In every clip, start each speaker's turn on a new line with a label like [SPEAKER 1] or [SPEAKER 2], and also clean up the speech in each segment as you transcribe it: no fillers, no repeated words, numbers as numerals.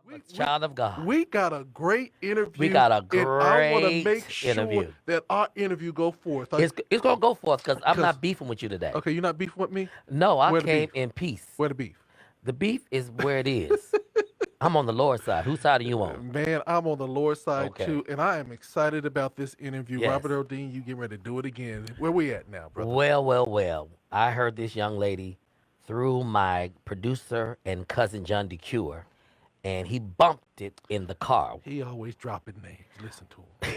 [SPEAKER 1] I'm a
[SPEAKER 2] We we
[SPEAKER 1] child of God.
[SPEAKER 2] we got a great
[SPEAKER 1] We
[SPEAKER 2] interview,
[SPEAKER 1] got a
[SPEAKER 2] and I want to make
[SPEAKER 1] great
[SPEAKER 2] sure
[SPEAKER 1] interview.
[SPEAKER 2] that our interview go forth.
[SPEAKER 1] It's gonna go for us because I'm
[SPEAKER 2] Because
[SPEAKER 1] not beefing with you today.
[SPEAKER 2] okay, you're not beefing with me.
[SPEAKER 1] No, I
[SPEAKER 2] Where the
[SPEAKER 1] came
[SPEAKER 2] beef?
[SPEAKER 1] in peace.
[SPEAKER 2] Where the beef?
[SPEAKER 1] The beef is where it is. I'm on the Lord's side. Whose side are you on?
[SPEAKER 2] Man, I'm on the Lord's side
[SPEAKER 1] Okay.
[SPEAKER 2] too, and I am excited about this interview.
[SPEAKER 1] Yes.
[SPEAKER 2] Robert O'Dean, you getting ready to do it again. Where we at now, brother?
[SPEAKER 1] Well. I heard this young lady through my producer and cousin John DeCure, and he bumped it in the car.
[SPEAKER 2] He always dropping names. Listen to him.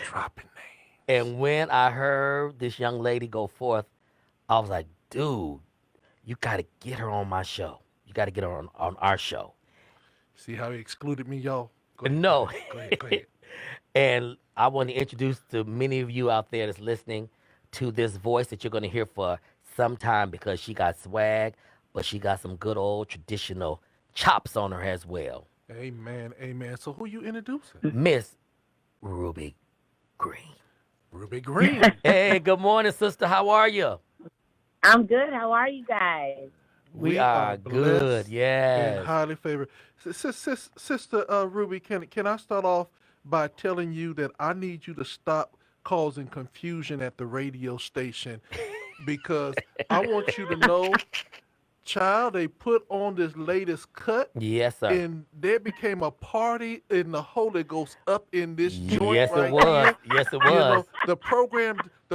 [SPEAKER 2] Dropping names.
[SPEAKER 1] And when I heard this young lady go forth, I was like, dude, you got to get her on my show. You got to get her on our show.
[SPEAKER 2] See how he excluded me, y'all? Go ahead.
[SPEAKER 1] No.
[SPEAKER 2] Go ahead. Go ahead.
[SPEAKER 1] And I want to introduce to many of you out there that's listening to this voice that you're going to hear for some time because she got swag, but she got some good old traditional chops on her as well.
[SPEAKER 2] Amen. Amen. So who you introducing?
[SPEAKER 1] Miss Ruby Green.
[SPEAKER 2] Ruby Green.
[SPEAKER 1] Hey, good morning, sister. How are you?
[SPEAKER 3] I'm good. How are you guys?
[SPEAKER 1] We are good.
[SPEAKER 2] blessed and
[SPEAKER 1] Yes.
[SPEAKER 2] highly favored. Sister Ruby, can I start off by telling you that I need you to stop causing confusion at the radio station because I want you to know, child, they put on this latest cut
[SPEAKER 1] Yes, sir.
[SPEAKER 2] and there became a party in the Holy Ghost up in this joint
[SPEAKER 1] Yes, it
[SPEAKER 2] right
[SPEAKER 1] was.
[SPEAKER 2] here.
[SPEAKER 1] Yes, it
[SPEAKER 2] You
[SPEAKER 1] was.
[SPEAKER 2] know, the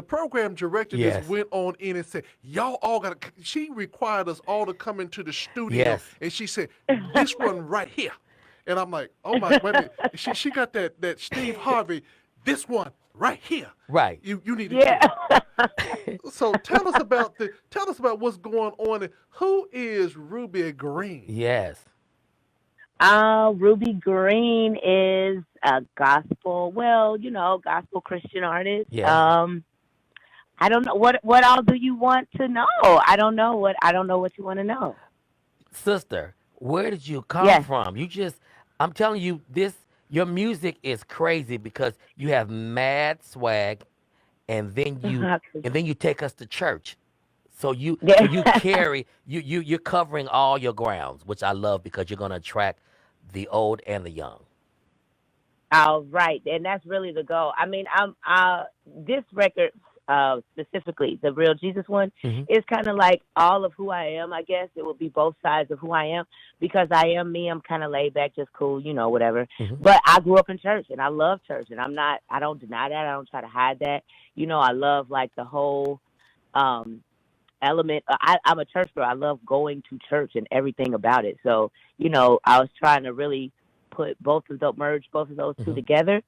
[SPEAKER 2] program director just
[SPEAKER 1] Yes.
[SPEAKER 2] went on in and said, y'all all got to, she required us all to come into the studio.
[SPEAKER 1] Yes.
[SPEAKER 2] And she said, this one right here. And I'm like, oh my, wait a minute. She got that Steve Harvey, this one right here.
[SPEAKER 1] Right.
[SPEAKER 2] You need to
[SPEAKER 3] Yeah.
[SPEAKER 2] hear. So tell us about what's going on. And who is Ruby Green?
[SPEAKER 1] Yes.
[SPEAKER 3] Ruby Green is a gospel, gospel Christian artist.
[SPEAKER 1] Yes.
[SPEAKER 3] I don't know what all do you want to know? I don't know what you want to know.
[SPEAKER 1] Sister, where did you come
[SPEAKER 3] Yes.
[SPEAKER 1] from? I'm telling you, your music is crazy because you have mad swag and then you take us to church. So you carry you're covering all your grounds, which I love because you're gonna attract the old and the young.
[SPEAKER 3] All right, and that's really the goal. I mean, this record specifically, the Real Jesus one,
[SPEAKER 1] Hmm.
[SPEAKER 3] is kind of like all of who I am. I guess it would be both sides of who I am because I am me. I'm kind of laid back, just cool, whatever.
[SPEAKER 1] Hmm.
[SPEAKER 3] But I grew up in church, and I love church, and I don't deny that. I don't try to hide that. I love like the whole element. I'm a church girl. I love going to church and everything about it. So, I was trying to really merge both of those two
[SPEAKER 1] Hmm.
[SPEAKER 3] together.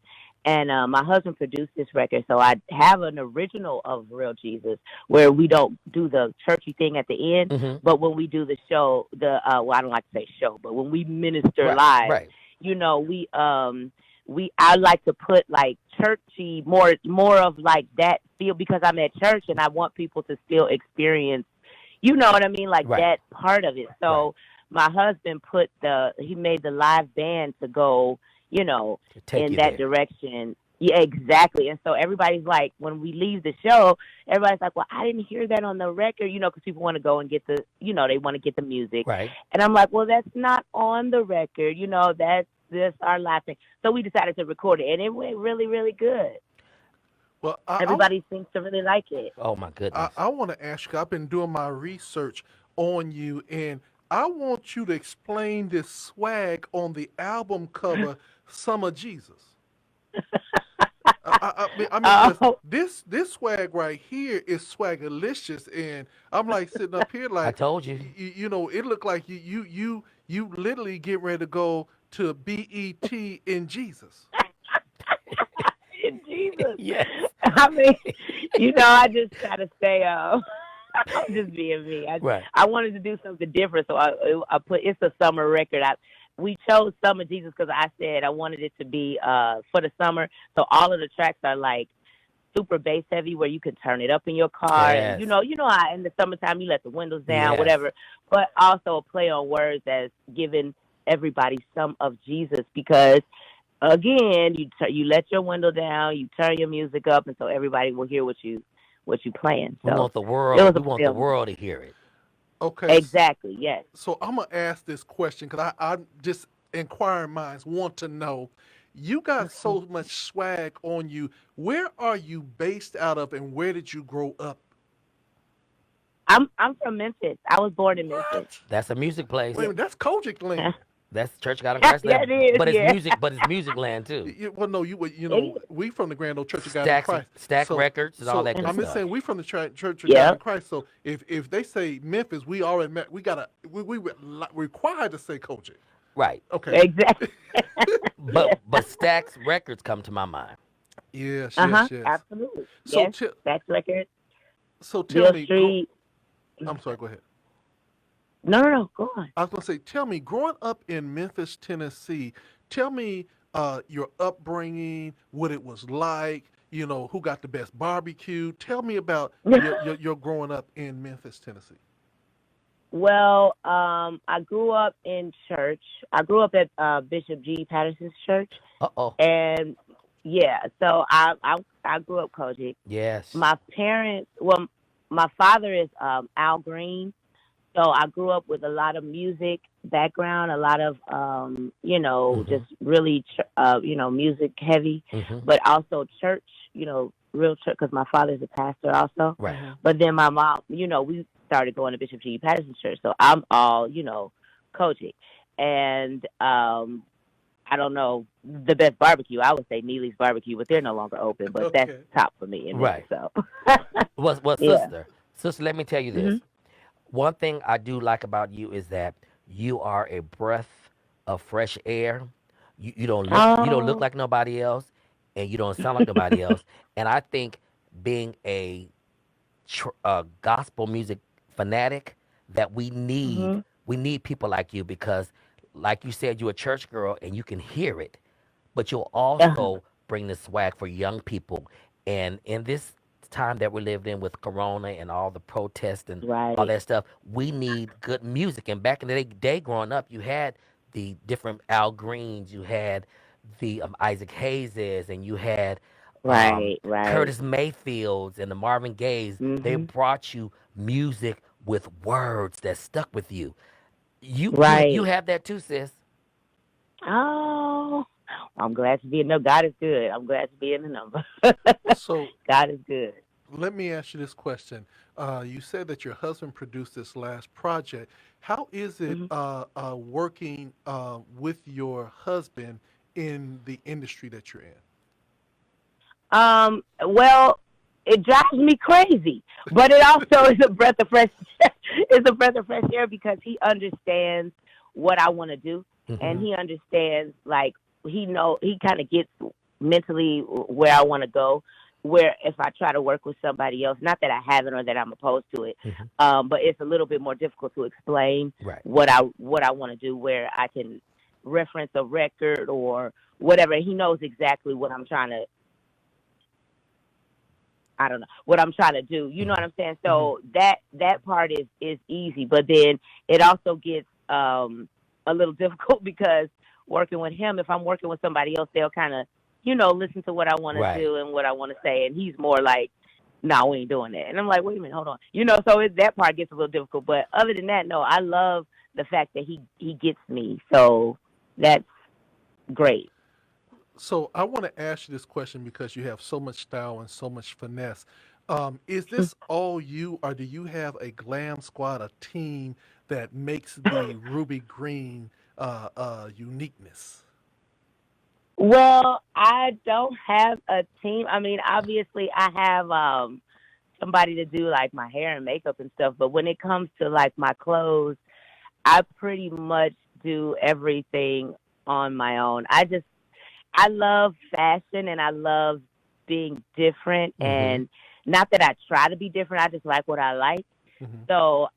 [SPEAKER 3] And my husband produced this record, so I have an original of Real Jesus where we don't do the churchy thing at the end,
[SPEAKER 1] Hmm.
[SPEAKER 3] but when we do the show, I don't like to say show, but when we minister
[SPEAKER 1] Right.
[SPEAKER 3] live,
[SPEAKER 1] Right.
[SPEAKER 3] I like to put like churchy more of like that feel because I'm at church and I want people to still experience, you know what I mean, like
[SPEAKER 1] Right.
[SPEAKER 3] that part of it.
[SPEAKER 1] Right.
[SPEAKER 3] So my husband he made the live band to go,
[SPEAKER 1] Take
[SPEAKER 3] in
[SPEAKER 1] you
[SPEAKER 3] that
[SPEAKER 1] there.
[SPEAKER 3] direction. Yeah, exactly. And so everybody's like, when we leave the show, everybody's like, well, I didn't hear that on the record, because people want to go and get they want to get the music.
[SPEAKER 1] Right.
[SPEAKER 3] And I'm like, well, that's not on the record, that's our last thing. So we decided to record it, and it went really, really good.
[SPEAKER 2] Well,
[SPEAKER 3] Everybody seems to really like it.
[SPEAKER 1] Oh my goodness.
[SPEAKER 2] I want to ask you, I've been doing my research on you, and I want you to explain this swag on the album cover, Summer Jesus. Because
[SPEAKER 3] Oh,
[SPEAKER 2] this swag right here is swagalicious, and I'm like sitting up here
[SPEAKER 1] I
[SPEAKER 2] like,
[SPEAKER 1] told you.
[SPEAKER 2] it looked like you literally get ready to go to BET in Jesus.
[SPEAKER 3] Jesus.
[SPEAKER 1] Yes.
[SPEAKER 3] I mean, I just try to stay I'm just being me.
[SPEAKER 1] Right.
[SPEAKER 3] I wanted to do something different, so I put it's a summer record. We chose Summer Jesus because I said I wanted it to be for the summer. So all of the tracks are like super bass heavy, where you can turn it up in your car. And,
[SPEAKER 1] Yes.
[SPEAKER 3] how in the summertime you let the windows down,
[SPEAKER 1] Yes.
[SPEAKER 3] whatever. But also a play on words as giving everybody some of Jesus because. Again, you let your window down, you turn your music up, and so everybody will hear what you playing.
[SPEAKER 1] We
[SPEAKER 3] So
[SPEAKER 1] want the
[SPEAKER 3] it was
[SPEAKER 1] world. We
[SPEAKER 3] a
[SPEAKER 1] want
[SPEAKER 3] play
[SPEAKER 1] the
[SPEAKER 3] on.
[SPEAKER 1] world to hear it.
[SPEAKER 2] Okay.
[SPEAKER 3] Exactly. Yes.
[SPEAKER 2] So I'm gonna ask this question because I just inquiring minds want to know. You got
[SPEAKER 3] Okay.
[SPEAKER 2] so much swag on you. Where are you based out of, and where did you grow up?
[SPEAKER 3] I'm from Memphis. I was born in Memphis.
[SPEAKER 2] What?
[SPEAKER 1] That's a music place.
[SPEAKER 2] Wait a
[SPEAKER 3] Yeah.
[SPEAKER 2] minute, that's Kojic land.
[SPEAKER 1] That's Church of God in Christ
[SPEAKER 3] Yeah,
[SPEAKER 1] land.
[SPEAKER 3] it is.
[SPEAKER 1] But it's
[SPEAKER 3] Yeah.
[SPEAKER 1] music. But it's music land too.
[SPEAKER 2] Well, no,
[SPEAKER 3] It is.
[SPEAKER 2] we from the Grand Old Church of God in
[SPEAKER 1] Stacks,
[SPEAKER 2] Christ.
[SPEAKER 1] stack records, and all
[SPEAKER 2] So
[SPEAKER 1] that good
[SPEAKER 2] I'm just
[SPEAKER 1] stuff.
[SPEAKER 2] saying we from the Church of God in
[SPEAKER 3] Yep.
[SPEAKER 2] Christ. So if they say Memphis, we already we gotta we required to say Kojic.
[SPEAKER 1] Right.
[SPEAKER 2] Okay.
[SPEAKER 3] Exactly. Yes.
[SPEAKER 1] But Stacks records come to my mind.
[SPEAKER 2] Yes,
[SPEAKER 3] Uh-huh.
[SPEAKER 2] yes, yes.
[SPEAKER 3] Absolutely.
[SPEAKER 2] So
[SPEAKER 3] Yes. That's record.
[SPEAKER 2] tell
[SPEAKER 3] Bill
[SPEAKER 2] me,
[SPEAKER 3] Street.
[SPEAKER 2] I'm sorry, go ahead.
[SPEAKER 3] No. Go on.
[SPEAKER 2] I was gonna say, tell me, growing up in Memphis, Tennessee, tell me your upbringing, what it was like. Who got the best barbecue. Tell me about your growing up in Memphis, Tennessee.
[SPEAKER 3] Well, I grew up in church. I grew up at Bishop G. Patterson's church,
[SPEAKER 1] Uh-oh.
[SPEAKER 3] and yeah, so I grew up Kojic.
[SPEAKER 1] Yes.
[SPEAKER 3] My parents, well, my father is Al Green, so I grew up with a lot of music background, a lot of just really music heavy, but also church, real church, because my father's a pastor also.
[SPEAKER 1] Right.
[SPEAKER 3] But then my mom, we started going to Bishop G. Patterson Church, so I'm all Kojic, and I don't know the best barbecue. I would say Neely's Barbecue, but they're no longer open. But that's
[SPEAKER 2] Okay.
[SPEAKER 3] top for me.
[SPEAKER 1] Right.
[SPEAKER 3] So.
[SPEAKER 1] Well,
[SPEAKER 3] Yeah.
[SPEAKER 1] sister, let me tell you this. One thing I do like about you is that you are a breath of fresh air. You don't look
[SPEAKER 3] Oh.
[SPEAKER 1] like nobody else, and you don't sound like nobody else. And I think being a gospel music fanatic, that we need people like you, because, like you said, you're a church girl and you can hear it, but you'll also bring the swag for young people. And in this time that we lived in with Corona and all the protests and all
[SPEAKER 3] Right.
[SPEAKER 1] that stuff, we need good music. And back in the day growing up, you had the different Al Greens, you had the Isaac Hayeses, and you had
[SPEAKER 3] Right.
[SPEAKER 1] Curtis Mayfields and the Marvin Gayes. They brought you music with words that stuck with you. You
[SPEAKER 3] Right.
[SPEAKER 1] have that too, sis.
[SPEAKER 3] Oh, I'm glad to be in. No, God is good. I'm glad to be in the number.
[SPEAKER 2] So
[SPEAKER 3] God is good.
[SPEAKER 2] let me ask you this question. You said that your husband produced this last project. How is it working with your husband in the industry that you're in?
[SPEAKER 3] Well, it drives me crazy, but it also is a breath of fresh. It's a breath of fresh air because he understands what I want to do, and he understands, like, he kind of gets mentally where I want to go. Where if I try to work with somebody else, not that I haven't or that I'm opposed to it, but it's a little bit more difficult to explain what I want to do. Where I can reference a record or whatever, he knows exactly what I'm trying to. I don't know what I'm trying to do. You know what I'm saying? So that part is easy, but then it also gets a little difficult because working with him, if I'm working with somebody else, they'll kind of, listen to what I want to do and what I want to say, and he's more like, "No, we ain't doing that." And I'm like, "Wait a minute, hold on." So that part gets a little difficult. But other than that, no, I love the fact that he gets me. So that's great.
[SPEAKER 2] So I want to ask you this question because you have so much style and so much finesse. Is this all you, or do you have a glam squad, a team that makes the Ruby Green uniqueness?
[SPEAKER 3] Well, I don't have a team. I mean, obviously, I have somebody to do like my hair and makeup and stuff. But when it comes to like my clothes, I pretty much do everything on my own. I love fashion and I love being different, and not that I try to be different. I just like what I like. So,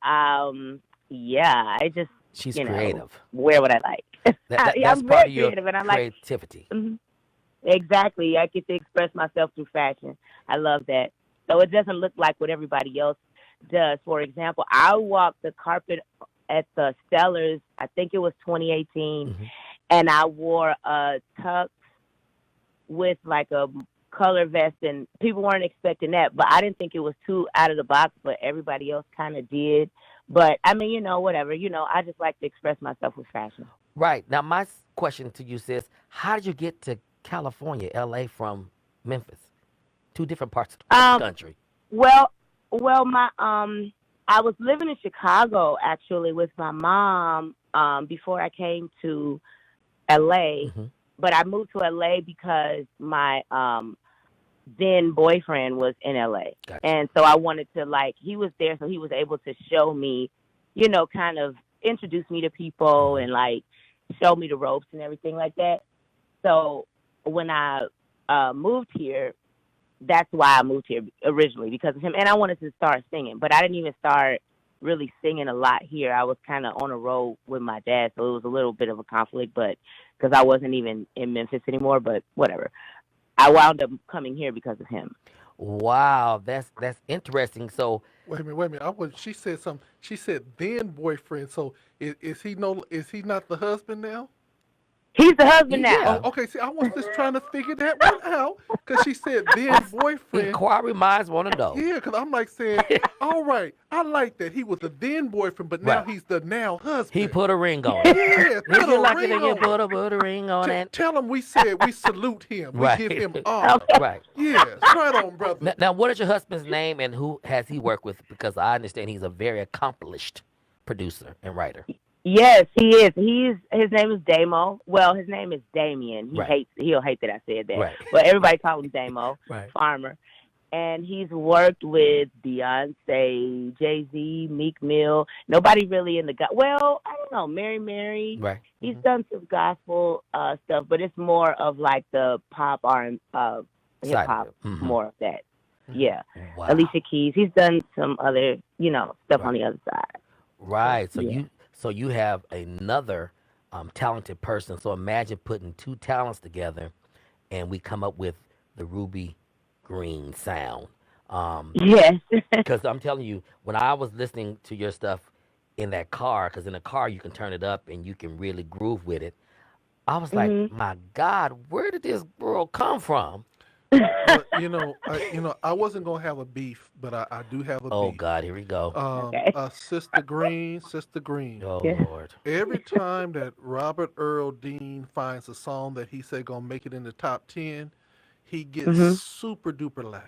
[SPEAKER 3] yeah, I just,
[SPEAKER 1] She's creative.
[SPEAKER 3] Wear what I like.
[SPEAKER 1] That's
[SPEAKER 3] I'm
[SPEAKER 1] part
[SPEAKER 3] very
[SPEAKER 1] of your
[SPEAKER 3] creative, and I
[SPEAKER 1] creativity.
[SPEAKER 3] Exactly. I get to express myself through fashion. I love that. So it doesn't look like what everybody else does. For example, I walked the carpet at the Stellars, I think it was 2018, and I wore a tux with like a color vest, and people weren't expecting that. But I didn't think it was too out of the box, but everybody else kind of did. But I mean, whatever. I just like to express myself with fashion.
[SPEAKER 1] Right. Now, my question to you, sis, how did you get to California, LA from Memphis? Two different parts of the country.
[SPEAKER 3] Well, my I was living in Chicago actually with my mom before I came to LA.
[SPEAKER 1] Mm-hmm.
[SPEAKER 3] But I moved to LA because my then boyfriend was in LA.
[SPEAKER 1] Gotcha.
[SPEAKER 3] And so I wanted to, he was there, so he was able to show me, kind of introduce me to people and show me the ropes and everything like that. So when I moved here, that's why I moved here originally, because of him. And I wanted to start singing, but I didn't even start really singing a lot here. I was kind of on a road with my dad, so it was a little bit of a conflict, but because I wasn't even in Memphis anymore, but whatever. I wound up coming here because of him.
[SPEAKER 1] Wow, that's interesting. So
[SPEAKER 2] wait a minute. She said something. She said then boyfriend. So is he not the husband now?
[SPEAKER 3] He's the husband now.
[SPEAKER 1] Yeah.
[SPEAKER 2] Oh, okay. See, I was just trying to figure that one out because she said then boyfriend.
[SPEAKER 1] Inquiry minds want to know.
[SPEAKER 2] Yeah, because I'm saying, all right, I like that. He was the then boyfriend, but now he's the now husband.
[SPEAKER 1] He put a ring on it.
[SPEAKER 2] Yeah,
[SPEAKER 1] Would you like it if you put a ring on it?
[SPEAKER 2] Tell him we said we salute him. We give him honor.
[SPEAKER 1] Right.
[SPEAKER 2] Yes, right on, brother.
[SPEAKER 1] Now, what is your husband's name and who has he worked with? Because I understand he's a very accomplished producer and writer.
[SPEAKER 3] Yes, he is. His name is Damo. Well, his name is Damien. He'll hate that I said that.
[SPEAKER 1] Right.
[SPEAKER 3] But everybody calls him Damo,
[SPEAKER 1] right.
[SPEAKER 3] Farmer. And he's worked with Beyonce, Jay-Z, Meek Mill. Nobody really in the well, I don't know, Mary.
[SPEAKER 1] Right.
[SPEAKER 3] He's done some gospel stuff, but it's more of the pop R&B, hip hop, more of that. Yeah.
[SPEAKER 1] Wow.
[SPEAKER 3] Alicia Keys. He's done some other, stuff on the other side.
[SPEAKER 1] Right. So you have another talented person. So imagine putting two talents together, and we come up with the Rubi Green sound.
[SPEAKER 3] Yes.
[SPEAKER 1] Because I'm telling you, when I was listening to your stuff in that car, because in a car you can turn it up and you can really groove with it, I was like, my God, where did this girl come from?
[SPEAKER 2] I wasn't gonna have a beef, but I do have a beef.
[SPEAKER 1] Oh God, here we go.
[SPEAKER 3] Okay.
[SPEAKER 2] Sister Green.
[SPEAKER 1] Oh
[SPEAKER 3] Yeah.
[SPEAKER 1] Lord.
[SPEAKER 2] Every time that Robert Earl Dean finds a song that he said gonna make it in the top 10, he gets super duper loud.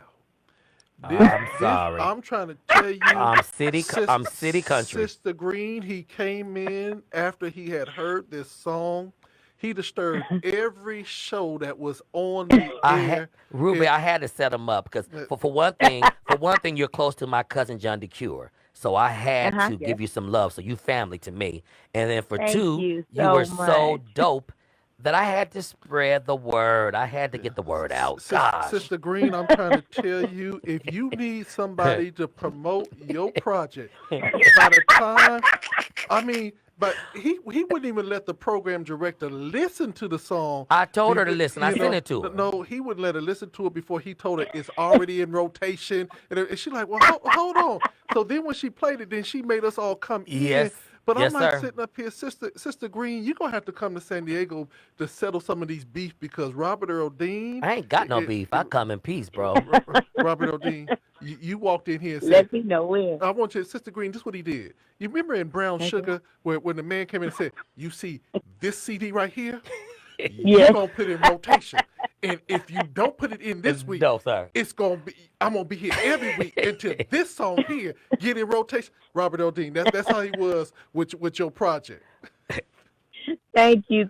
[SPEAKER 1] I'm sorry.
[SPEAKER 2] I'm trying to tell you.
[SPEAKER 1] I'm city country.
[SPEAKER 2] Sister Green, he came in after he had heard this song. He disturbed every show that was on the air.
[SPEAKER 1] Ruby, I had to set him up because for one thing, you're close to my cousin John DeCure. So I had to give you some love. So you family to me. And then for two, you were so dope that I had to spread the word. I had to get the word out.
[SPEAKER 2] Sister Green, I'm trying to tell you, if you need somebody to promote your project, by the time, but he wouldn't even let the program director listen to the song.
[SPEAKER 1] I told her to listen. I sent it to her.
[SPEAKER 2] No, he wouldn't let her listen to it before he told her it's already in rotation. And she's like, well, hold on. So then when she played it, then she made us all come in. But I'm sitting up here, Sister Green, you're going to have to come to San Diego to settle some of these beef because Robert Earl Dean.
[SPEAKER 1] I ain't got no beef. I come in peace, bro.
[SPEAKER 2] Robert Earl Dean, you walked in here and said,
[SPEAKER 3] let me know when.
[SPEAKER 2] I want you, Sister Green, this is what he did. You remember in Brown Sugar when the man came in and said, you see this CD right here? You're going to put it in rotation. And if you don't put it in this week, it's going to be, I'm going to be here every week until this song here get in rotation. Robert Earl Dean, that's how he was with your project.
[SPEAKER 3] Thank you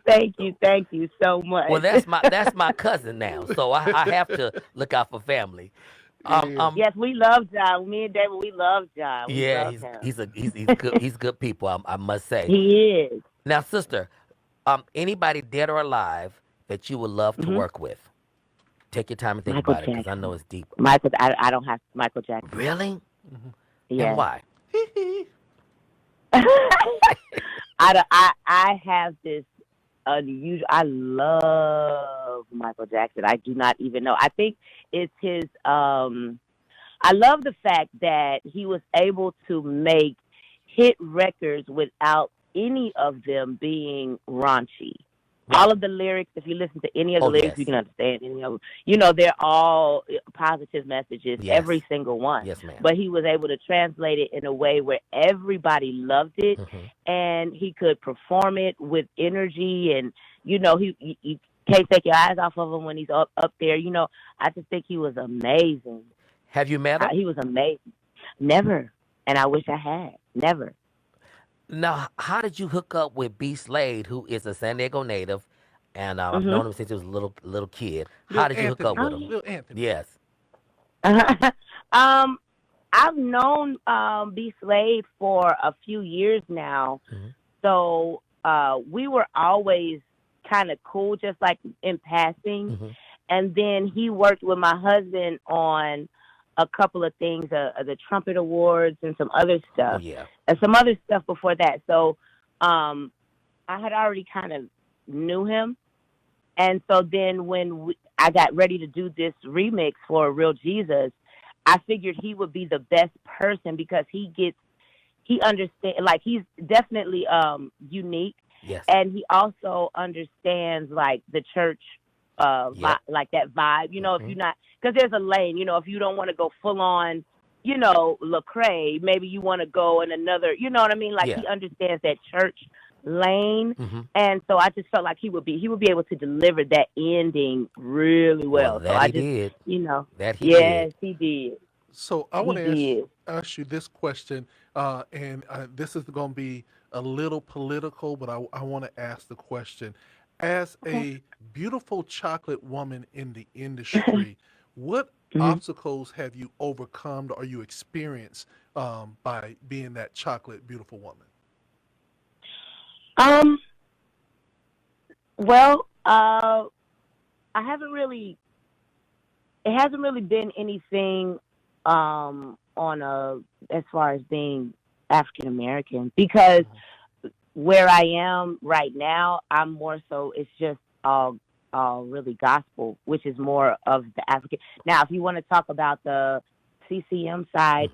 [SPEAKER 3] so much.
[SPEAKER 1] Well, that's my cousin now, so I have to look out for family.
[SPEAKER 3] Yes, we love John. Me and David, we love John.
[SPEAKER 1] He's good people. I must say
[SPEAKER 3] he is.
[SPEAKER 1] Now, sister, anybody dead or alive that you would love to work with? Take your time and think
[SPEAKER 3] Michael
[SPEAKER 1] about it because I know it's deep.
[SPEAKER 3] Michael, I don't have Michael Jackson.
[SPEAKER 1] Really?
[SPEAKER 3] Yeah.
[SPEAKER 1] And why?
[SPEAKER 3] I have this unusual. I love Michael Jackson. I do not even know. I think it's his. I love the fact that he was able to make hit records without any of them being raunchy. All of the lyrics, if you listen to any of the lyrics, you
[SPEAKER 1] yes.
[SPEAKER 3] can understand any of them. You know, they're all positive messages,
[SPEAKER 1] Yes.
[SPEAKER 3] every single one.
[SPEAKER 1] Yes, ma'am.
[SPEAKER 3] But he was able to translate it in a way where everybody loved it, and he could perform it with energy. And, you know, you can't take your eyes off of him when he's up there. You know, I just think he was amazing.
[SPEAKER 1] Have you met him?
[SPEAKER 3] He was amazing. Never. And I wish I had. Never.
[SPEAKER 1] Now, how did you hook up with Besle, who is a San Diego native, and I've known him since he was a little kid? How did you hook up with him?
[SPEAKER 2] Little Anthony.
[SPEAKER 1] Yes.
[SPEAKER 3] I've known B Slade for a few years now, so we were always kind of cool, just like in passing. And then he worked with my husband on a couple of things, the Trumpet Awards and some other stuff, and some other stuff before that. So I had already kind of knew him, and so then when I got ready to do this remix for Real Jesus, I figured he would be the best person because he understands, like, he's definitely unique.
[SPEAKER 1] Yes.
[SPEAKER 3] And he also understands, like, the church, like that vibe, you know, if you're not, because there's a lane, you know, if you don't want to go full on, you know, Lecrae, maybe you want to go in another, you know what I mean? Like, he understands that church lane. And so I just felt like he would be able to deliver that ending really well. So I just,
[SPEAKER 1] did.
[SPEAKER 3] you know,
[SPEAKER 1] That he did.
[SPEAKER 3] he did.
[SPEAKER 2] So I want to ask you this question, and this is going to be a little political, but I want to ask the question. As a beautiful chocolate woman in the industry, what obstacles have you overcome or you experienced by being that chocolate beautiful woman?
[SPEAKER 3] Well, it hasn't really been anything as far as being African American, because where I am right now, I'm more so, it's just all really gospel, which is more of the African. Now, if you want to talk about the CCM side,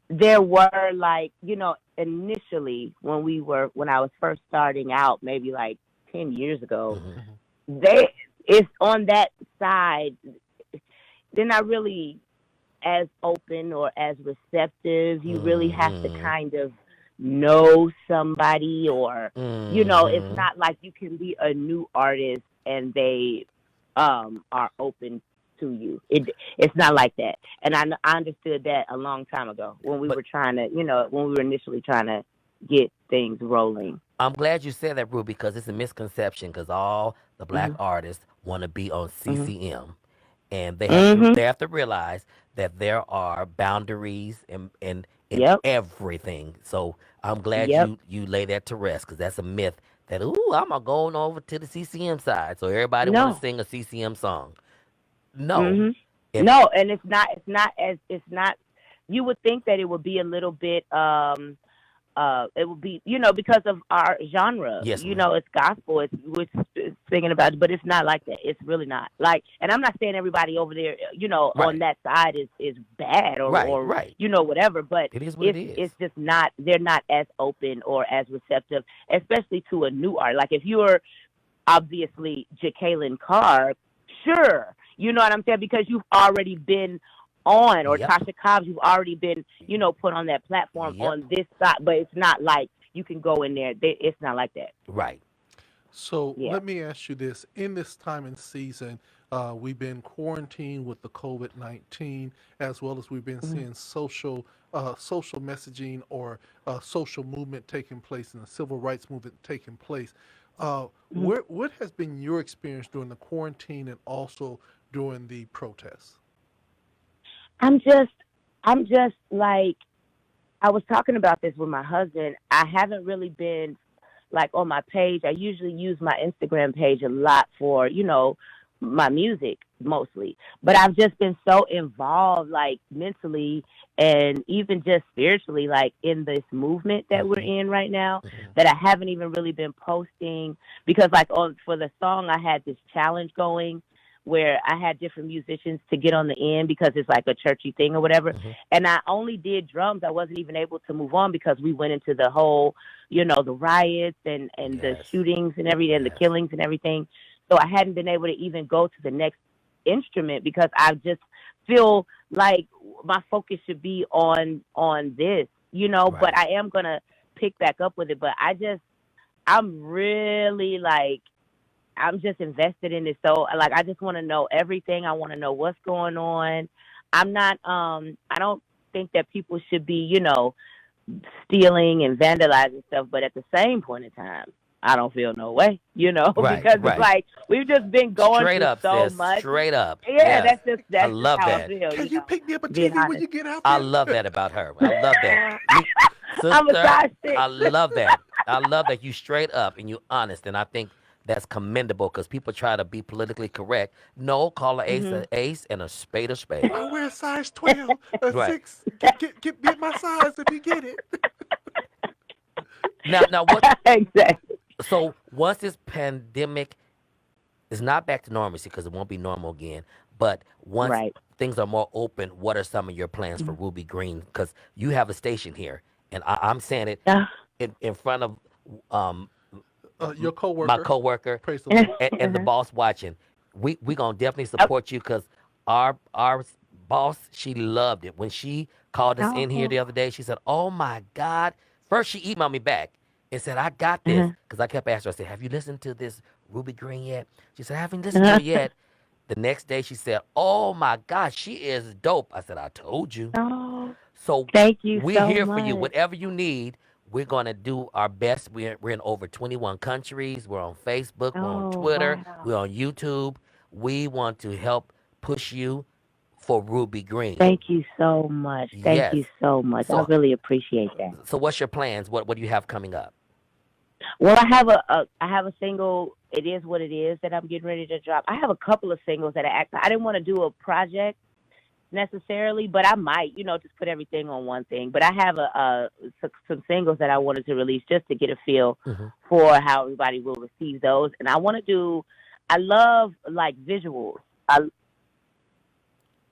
[SPEAKER 3] there were, like, you know, initially when I was first starting out, maybe like 10 years ago, it's on that side, they're not really as open or as receptive. You really have to kind of know somebody, or you know, it's not like you can be a new artist and they are open to you. It's not like that. And I understood that a long time ago when we were trying to, you know, when we were initially trying to get things rolling.
[SPEAKER 1] I'm glad you said that, Ruby, because it's a misconception, because all the black artists want to be on CCM. And they have to realize that there are boundaries in everything. So I'm glad you lay that to rest, because that's a myth that, I'm going over to the CCM side, so everybody want to sing a CCM song. No.
[SPEAKER 3] No, and it's not. You would think that it would be a little bit. It would be, you know, because of our genre.
[SPEAKER 1] Yes,
[SPEAKER 3] you know, it's gospel. We're singing about it, but it's not like that. It's really not. Like, and I'm not saying everybody over there, you know, on that side is bad or you know, whatever. But
[SPEAKER 1] it is what it is.
[SPEAKER 3] It's just not. They're not as open or as receptive, especially to a new art. Like, if you're obviously Jacqueline Carr, sure, you know what I'm saying, because you've already been on, or Tasha Cobbs, you've already been, you know, put on that platform on this side, but it's not like you can go in there. It's not like that.
[SPEAKER 1] Right.
[SPEAKER 2] So let me ask you this. In this time and season, we've been quarantined with the COVID-19, as well as we've been seeing social messaging or social movement taking place and the civil rights movement taking place. What has been your experience during the quarantine and also during the protests?
[SPEAKER 3] I'm just like, I was talking about this with my husband. I haven't really been, like, on my page. I usually use my Instagram page a lot for, you know, my music mostly. But I've just been so involved, like, mentally and even just spiritually, like, in this movement that we're in right now, that I haven't even really been posting. Because, like, for the song, I had this challenge going where I had different musicians to get on the end because it's like a churchy thing or whatever.
[SPEAKER 1] Mm-hmm.
[SPEAKER 3] And I only did drums. I wasn't even able to move on because we went into the whole, you know, the riots and the
[SPEAKER 1] Yes.
[SPEAKER 3] shootings and everything, and the
[SPEAKER 1] Yes.
[SPEAKER 3] killings and everything. So I hadn't been able to even go to the next instrument because I just feel like my focus should be on this, you know.
[SPEAKER 1] Right.
[SPEAKER 3] But I am gonna pick back up with it. But I'm really like, I'm just invested in it. So like, I just want to know everything. I want to know what's going on. I'm not, I don't think that people should be, you know, stealing and vandalizing stuff. But at the same point in time, I don't feel no way, you know,
[SPEAKER 1] Right.
[SPEAKER 3] because it's
[SPEAKER 1] Right.
[SPEAKER 3] like, we've just been going
[SPEAKER 1] Straight
[SPEAKER 3] through
[SPEAKER 1] up,
[SPEAKER 3] so
[SPEAKER 1] sis.
[SPEAKER 3] much.
[SPEAKER 1] Straight up.
[SPEAKER 3] Yeah,
[SPEAKER 1] Yes. I
[SPEAKER 3] that's just
[SPEAKER 1] love
[SPEAKER 3] how I
[SPEAKER 1] that.
[SPEAKER 3] feel,
[SPEAKER 2] Can
[SPEAKER 3] you
[SPEAKER 2] you
[SPEAKER 3] know,
[SPEAKER 2] pick me up a
[SPEAKER 3] being
[SPEAKER 2] TV when
[SPEAKER 3] honest.
[SPEAKER 2] you get out
[SPEAKER 1] I
[SPEAKER 2] there?
[SPEAKER 1] love that about her. I love that.
[SPEAKER 3] I'm a
[SPEAKER 1] Sister,
[SPEAKER 3] size 6.
[SPEAKER 1] I love that. I love that you straight up and you honest. And I think that's commendable because people try to be politically correct. No, call an ace
[SPEAKER 3] Mhm.
[SPEAKER 1] an ace and a spade a spade.
[SPEAKER 2] I wear a size 12, a
[SPEAKER 1] Right.
[SPEAKER 2] 6. Get my size if you get it.
[SPEAKER 1] Now what?
[SPEAKER 3] Exactly.
[SPEAKER 1] So once this pandemic is not back to normalcy because it won't be normal again, but once
[SPEAKER 3] Right.
[SPEAKER 1] things are more open, what are some of your plans for
[SPEAKER 3] Mhm.
[SPEAKER 1] Ruby Green? Because you have a station here, and I'm saying it
[SPEAKER 3] Yeah.
[SPEAKER 1] in front of um,
[SPEAKER 2] Your
[SPEAKER 1] my
[SPEAKER 2] coworker,
[SPEAKER 1] coworker
[SPEAKER 2] praise the Lord.
[SPEAKER 1] and the
[SPEAKER 3] Uh-huh.
[SPEAKER 1] boss watching. We gonna definitely
[SPEAKER 3] Oh,
[SPEAKER 1] support you because our boss, she loved it when she called us in here
[SPEAKER 3] oh.
[SPEAKER 1] the other day. She said, "Oh my God!" First she emailed me back and said, "I got this,"
[SPEAKER 3] Uh-huh.
[SPEAKER 1] because I kept asking her. I said, "Have you listened to this Ruby Green yet?" She said, "I haven't listened to
[SPEAKER 3] Uh-huh.
[SPEAKER 1] it yet." The next day she said, "Oh my God, she is dope." I said, "I told you."
[SPEAKER 3] Oh,
[SPEAKER 1] So
[SPEAKER 3] thank you
[SPEAKER 1] we're
[SPEAKER 3] so
[SPEAKER 1] here for you.
[SPEAKER 3] much.
[SPEAKER 1] Whatever you need, we're gonna do our best. We're in over 21 countries. We're on Facebook. We're on
[SPEAKER 3] Oh,
[SPEAKER 1] Twitter.
[SPEAKER 3] wow.
[SPEAKER 1] We're on YouTube. We want to help push you for Ruby Green.
[SPEAKER 3] Thank you so much. Thank
[SPEAKER 1] Yes.
[SPEAKER 3] you so much. I
[SPEAKER 1] So
[SPEAKER 3] really appreciate that.
[SPEAKER 1] so what's your plans? What do you have coming up?
[SPEAKER 3] Well, I have a single. It is what it is that I'm getting ready to drop. I have a couple of singles that I didn't want to do a project necessarily, but I might, you know, just put everything on one thing. But I have some singles that I wanted to release just to get a feel
[SPEAKER 1] Hmm.
[SPEAKER 3] for how everybody will receive those. And I want to do. I love like visuals.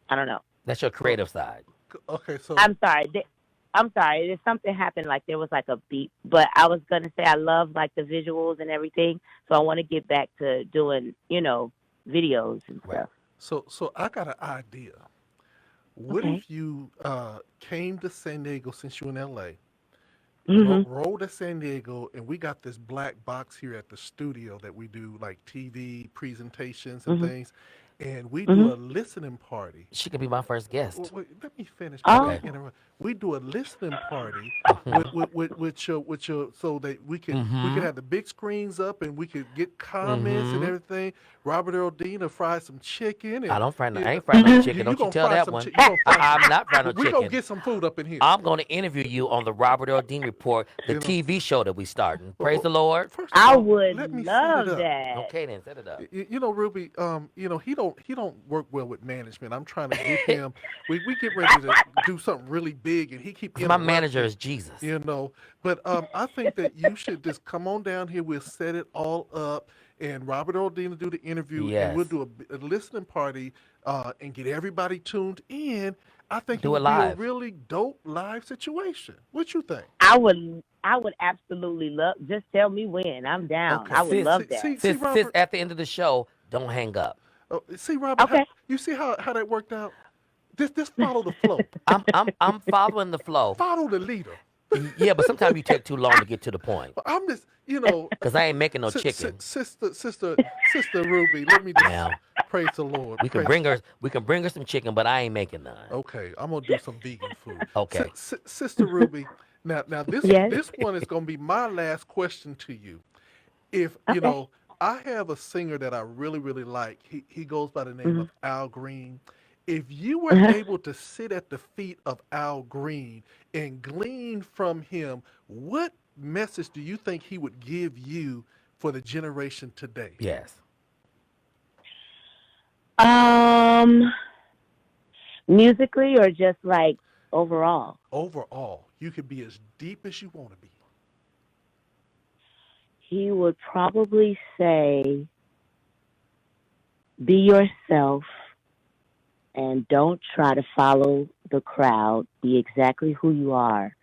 [SPEAKER 3] I don't know.
[SPEAKER 1] That's your
[SPEAKER 2] So,
[SPEAKER 1] creative side.
[SPEAKER 2] okay, so
[SPEAKER 3] I'm sorry. I'm sorry. There's something happened. Like there was like a beep, but I was gonna say I love like the visuals and everything. So I want to get back to doing, you know, videos and
[SPEAKER 1] Right.
[SPEAKER 3] stuff.
[SPEAKER 2] so I got an idea. What
[SPEAKER 3] Okay.
[SPEAKER 2] if you came to San Diego since you're in LA,
[SPEAKER 3] Mhm.
[SPEAKER 2] rolled to San Diego, and we got this black box here at the studio that we do like TV presentations and
[SPEAKER 3] Mhm.
[SPEAKER 2] things, and we do
[SPEAKER 3] Mhm.
[SPEAKER 2] a listening party.
[SPEAKER 1] She could be my first guest.
[SPEAKER 2] Wait, let me finish before
[SPEAKER 3] Oh.
[SPEAKER 2] you
[SPEAKER 1] Okay.
[SPEAKER 2] interrupt. We do a listening party
[SPEAKER 1] Hmm.
[SPEAKER 2] with your so that we could
[SPEAKER 1] Hmm.
[SPEAKER 2] have the big screens up and we could get comments and
[SPEAKER 1] Hmm.
[SPEAKER 2] everything. Robert Earl Dean will fry some chicken
[SPEAKER 1] I
[SPEAKER 2] and
[SPEAKER 1] don't fry no,
[SPEAKER 2] you
[SPEAKER 1] I
[SPEAKER 2] know,
[SPEAKER 1] ain't frying no
[SPEAKER 3] Mhm.
[SPEAKER 1] chicken.
[SPEAKER 2] you
[SPEAKER 1] Don't you
[SPEAKER 2] gonna
[SPEAKER 1] tell
[SPEAKER 2] fry
[SPEAKER 1] that
[SPEAKER 2] some
[SPEAKER 1] one.
[SPEAKER 2] you gonna fry some
[SPEAKER 1] I'm not frying no
[SPEAKER 2] we gonna
[SPEAKER 1] chicken.
[SPEAKER 2] get some food up in here.
[SPEAKER 1] I'm going to interview you on the Robert Earl Dean Report, the
[SPEAKER 2] You know.
[SPEAKER 1] TV show that we starting.
[SPEAKER 2] Well,
[SPEAKER 1] Praise the Lord.
[SPEAKER 2] first of
[SPEAKER 3] I
[SPEAKER 2] all,
[SPEAKER 3] would
[SPEAKER 2] let me set it
[SPEAKER 3] love
[SPEAKER 2] up.
[SPEAKER 3] that.
[SPEAKER 1] Okay, then set it up.
[SPEAKER 2] You know, Ruby, he don't work well with management. I'm trying to get him. We get ready to do something really big, and he keep
[SPEAKER 1] 'Cause my manager
[SPEAKER 2] interrupting.
[SPEAKER 1] is Jesus.
[SPEAKER 2] You know, but I think that you should just come on down here. We'll set it all up, and Robert O'Dean will do the interview, and we'll
[SPEAKER 1] Yes.
[SPEAKER 2] do a listening party, and get everybody tuned in. I think it
[SPEAKER 1] Do it
[SPEAKER 2] would be a
[SPEAKER 1] live.
[SPEAKER 2] really dope live situation. What you think?
[SPEAKER 3] I would absolutely love. Just tell me when. I'm down. I
[SPEAKER 2] Okay.
[SPEAKER 3] would
[SPEAKER 1] Sis,
[SPEAKER 3] love
[SPEAKER 2] See,
[SPEAKER 3] that.
[SPEAKER 2] see, see,
[SPEAKER 1] sis,
[SPEAKER 2] Robert.
[SPEAKER 1] at the end of the show, don't hang up.
[SPEAKER 2] See, Robert.
[SPEAKER 3] Okay.
[SPEAKER 2] You see how that worked out? This follow the flow.
[SPEAKER 1] I'm following the flow.
[SPEAKER 2] Follow the leader.
[SPEAKER 1] Yeah, but sometimes you take too long to get to the point.
[SPEAKER 2] I'm just, you know,
[SPEAKER 1] Cause I ain't making no chicken.
[SPEAKER 2] sister Ruby. Let me just
[SPEAKER 1] Now
[SPEAKER 2] praise the Lord.
[SPEAKER 1] we can
[SPEAKER 2] Praise.
[SPEAKER 1] bring her some chicken, but I ain't making none.
[SPEAKER 2] Okay, I'm gonna do some vegan food.
[SPEAKER 1] Okay.
[SPEAKER 2] Sister Ruby. Now this
[SPEAKER 3] Yes.
[SPEAKER 2] this one is gonna be my last question to you. If you
[SPEAKER 3] Okay.
[SPEAKER 2] know, I have a singer that I really like. He goes by the name
[SPEAKER 3] Mhm.
[SPEAKER 2] of Al Green. If you were
[SPEAKER 3] Uh-huh.
[SPEAKER 2] able to sit at the feet of Al Green and glean from him, what message do you think he would give you for the generation today?
[SPEAKER 1] Yes.
[SPEAKER 3] Um, musically or just like overall?
[SPEAKER 2] Overall, you could be as deep as you want to be.
[SPEAKER 3] He would probably say Be yourself and don't try to follow the crowd. Be exactly who you are,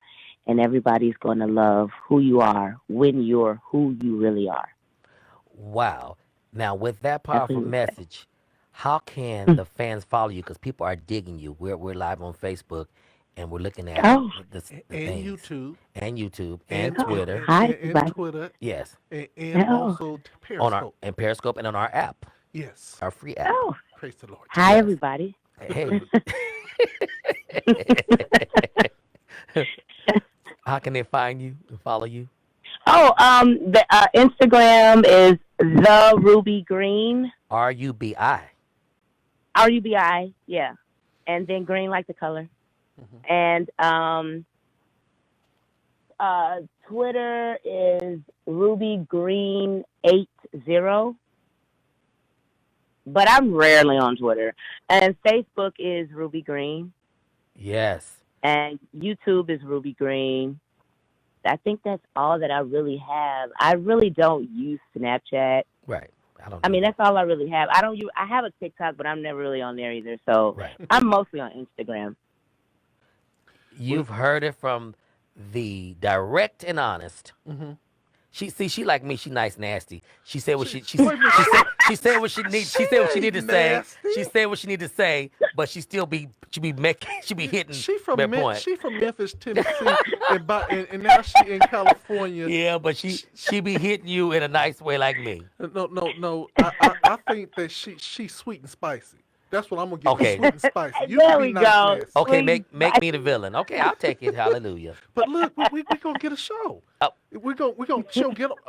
[SPEAKER 3] and everybody's going to love who you are when you're who you really are.
[SPEAKER 1] Wow. Now, with that
[SPEAKER 3] That's what
[SPEAKER 1] powerful
[SPEAKER 3] he would say.
[SPEAKER 1] message, how can the fans follow you? Because people are digging you. We're live on Facebook, and we're looking at
[SPEAKER 3] Oh,
[SPEAKER 1] the
[SPEAKER 2] And
[SPEAKER 1] things.
[SPEAKER 2] YouTube.
[SPEAKER 1] And YouTube and
[SPEAKER 2] And and,
[SPEAKER 1] Twitter.
[SPEAKER 2] and,
[SPEAKER 3] hi,
[SPEAKER 2] and, and
[SPEAKER 3] everybody.
[SPEAKER 2] Twitter.
[SPEAKER 1] Yes.
[SPEAKER 2] And
[SPEAKER 3] Oh,
[SPEAKER 2] also
[SPEAKER 1] On our
[SPEAKER 2] Periscope.
[SPEAKER 1] and Periscope and on our app,
[SPEAKER 2] Yes.
[SPEAKER 1] our free app.
[SPEAKER 3] oh,
[SPEAKER 2] Praise the Lord
[SPEAKER 3] hi,
[SPEAKER 2] Jesus.
[SPEAKER 1] Yes.
[SPEAKER 3] everybody.
[SPEAKER 1] Hey. How can they find you and follow you?
[SPEAKER 3] Oh, the Instagram is the Rubi Green,
[SPEAKER 1] Rubi.
[SPEAKER 3] RUBI, yeah, and then green like the color. And Twitter is Rubi Green 80, but I'm rarely on Twitter. And Facebook is Rubi Green,
[SPEAKER 1] Yes.
[SPEAKER 3] and YouTube is Rubi Green. I think that's all that I really have. I really don't use Snapchat.
[SPEAKER 1] Right.
[SPEAKER 3] I mean, that's all I really have. I have a TikTok, but I'm never really on there either. So
[SPEAKER 1] Right.
[SPEAKER 3] I'm mostly on Instagram.
[SPEAKER 1] You've heard it from the direct and honest.
[SPEAKER 2] Mm-hmm.
[SPEAKER 1] She like me. She nice nasty. She said what she
[SPEAKER 2] Wait a minute.
[SPEAKER 1] she said what she need. She said what she need to say.
[SPEAKER 2] Nasty.
[SPEAKER 1] She said what she need to say, but she be hitting
[SPEAKER 2] She from
[SPEAKER 1] that point.
[SPEAKER 2] She from Memphis, Tennessee, and now she in California.
[SPEAKER 1] Yeah, but she be hitting you in a nice way like me.
[SPEAKER 2] No. I think that she's sweet and spicy. That's what I'm gonna give
[SPEAKER 1] Okay.
[SPEAKER 2] her, sweet and spicy. You
[SPEAKER 3] There
[SPEAKER 2] can
[SPEAKER 3] we
[SPEAKER 2] be nice,
[SPEAKER 3] go.
[SPEAKER 2] nasty.
[SPEAKER 1] Okay,
[SPEAKER 3] Please,
[SPEAKER 1] make me the villain. Okay, I'll take it. Hallelujah.
[SPEAKER 2] But look, we gonna get a show.
[SPEAKER 1] Oh.
[SPEAKER 2] We're gonna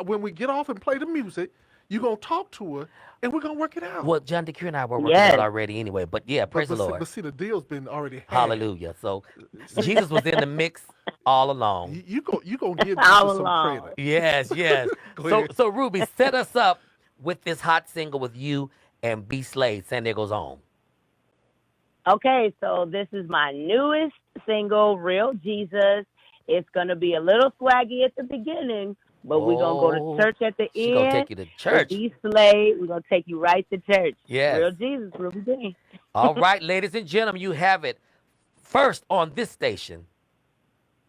[SPEAKER 2] when we get off and play the music. You gonna talk to her, and we're gonna work it out.
[SPEAKER 1] Well, John DeCure and I were working
[SPEAKER 3] Yes.
[SPEAKER 1] out already anyway. But yeah, praise the Lord.
[SPEAKER 2] But see, the deal's been already had.
[SPEAKER 1] Hallelujah. So Jesus was in the mix all along.
[SPEAKER 2] You gonna give
[SPEAKER 3] All
[SPEAKER 2] Jesus some
[SPEAKER 3] along.
[SPEAKER 2] credit.
[SPEAKER 1] Yes.
[SPEAKER 2] Go ahead.
[SPEAKER 1] So Ruby, set us up with this hot single with you and Besle, San Diego's Own.
[SPEAKER 3] Okay, so this is my newest single, Real Jesus. It's going to be a little swaggy at the beginning, but we're going to go to church at the
[SPEAKER 1] She's
[SPEAKER 3] end.
[SPEAKER 1] gonna take you to church.
[SPEAKER 3] Besle, we're going to take you right to church.
[SPEAKER 1] Yes.
[SPEAKER 3] Real Jesus, Ruby Green.
[SPEAKER 1] All right, ladies and gentlemen, you have it. First on this station,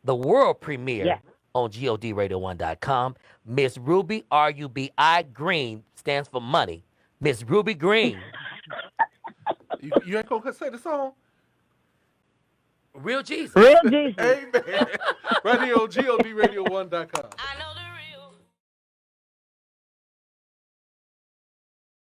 [SPEAKER 1] the world premiere
[SPEAKER 3] Yes.
[SPEAKER 1] on GODRadio1.com. Miss Rubi, RUBI Green, stands for money. Miss Rubi Green.
[SPEAKER 2] You ain't gonna say the song?
[SPEAKER 1] Real Jesus.
[SPEAKER 3] Real Jesus.
[SPEAKER 2] Amen. Right here on GODRadio1.com.